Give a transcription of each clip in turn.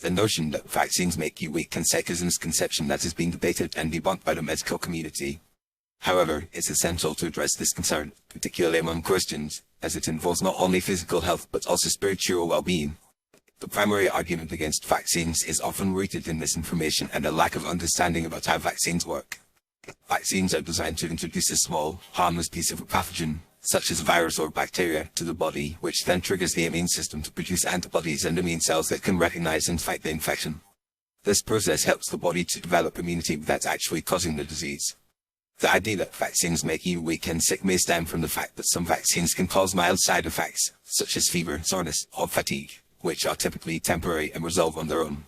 The notion that vaccines make you weak and sick is a misconception that is being debated and debunked by the medical community. However, it's essential to address this concern, particularly among Christians, as it involves not only physical health but also spiritual well-being. The primary argument against vaccines is often rooted in misinformation and a lack of understanding about how vaccines work. Vaccines are designed to introduce a small, harmless piece of a pathogen, such as a virus or bacteria, to the body, which then triggers the immune system to produce antibodies and immune cells that can recognize and fight the infection. This process helps the body to develop immunity without actually causing the disease. The idea that vaccines make you weak and sick may stem from the fact that some vaccines can cause mild side effects, such as fever, soreness, or fatigue, which are typically temporary and resolve on their own.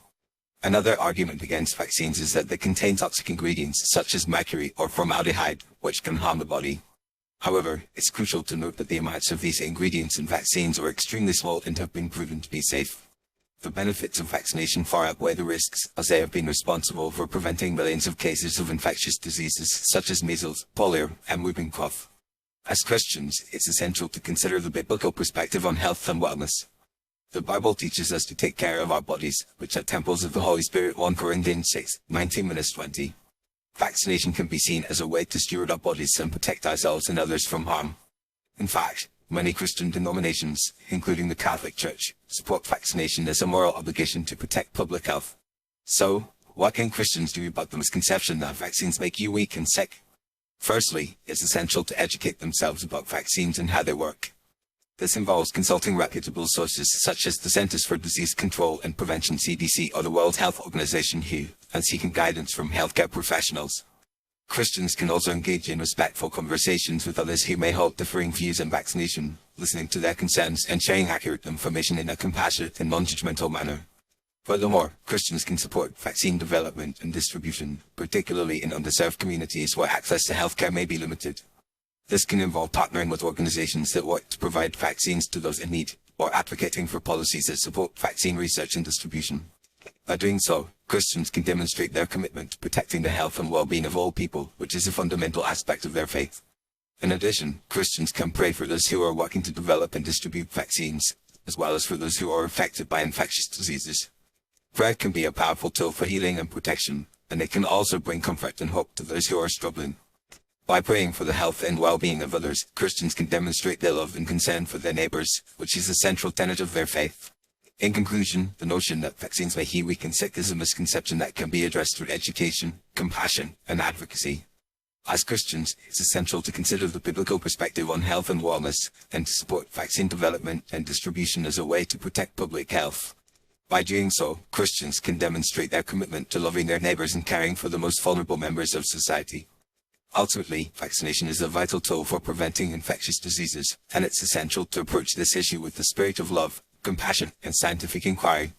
Another argument against vaccines is that they contain toxic ingredients such as mercury or formaldehyde, which can harm the body. However, it's crucial to note that the amounts of these ingredients in vaccines are extremely small and have been proven to be safe. The benefits of vaccination far outweigh the risks, as they have been responsible for preventing millions of cases of infectious diseases such as measles, polio, and whooping cough. As Christians, it's essential to consider the biblical perspective on health and wellness. The Bible teaches us to take care of our bodies, which are temples of the Holy Spirit. 1 Corinthians 6:19-20. Vaccination can be seen as a way to steward our bodies and protect ourselves and others from harm. In fact, many Christian denominations, including the Catholic Church, support vaccination as a moral obligation to protect public health. So, what can Christians do about the misconception that vaccines make you weak and sick? Firstly, it's essential to educate themselves about vaccines and how they work. This involves consulting reputable sources such as the Centers for Disease Control and Prevention (CDC) or the World Health Organization (WHO), and seeking guidance from healthcare professionals. Christians can also engage in respectful conversations with others who may hold differing views on vaccination, listening to their concerns and sharing accurate information in a compassionate and non-judgmental manner. Furthermore, Christians can support vaccine development and distribution, particularly in underserved communities where access to healthcare may be limited. This can involve partnering with organizations that work to provide vaccines to those in need, or advocating for policies that support vaccine research and distribution. By doing so, Christians can demonstrate their commitment to protecting the health and well-being of all people, which is a fundamental aspect of their faith. In addition, Christians can pray for those who are working to develop and distribute vaccines, as well as for those who are affected by infectious diseases. Prayer can be a powerful tool for healing and protection, and it can also bring comfort and hope to those who are struggling. By praying for the health and well-being of others, Christians can demonstrate their love and concern for their neighbors, which is a central tenet of their faith. In conclusion, the notion that vaccines make you weak and sick is a misconception that can be addressed through education, compassion, and advocacy. As Christians, it's essential to consider the biblical perspective on health and wellness, and to support vaccine development and distribution as a way to protect public health. By doing so, Christians can demonstrate their commitment to loving their neighbors and caring for the most vulnerable members of society. Ultimately, vaccination is a vital tool for preventing infectious diseases, and it's essential to approach this issue with the spirit of love, compassion, and scientific inquiry.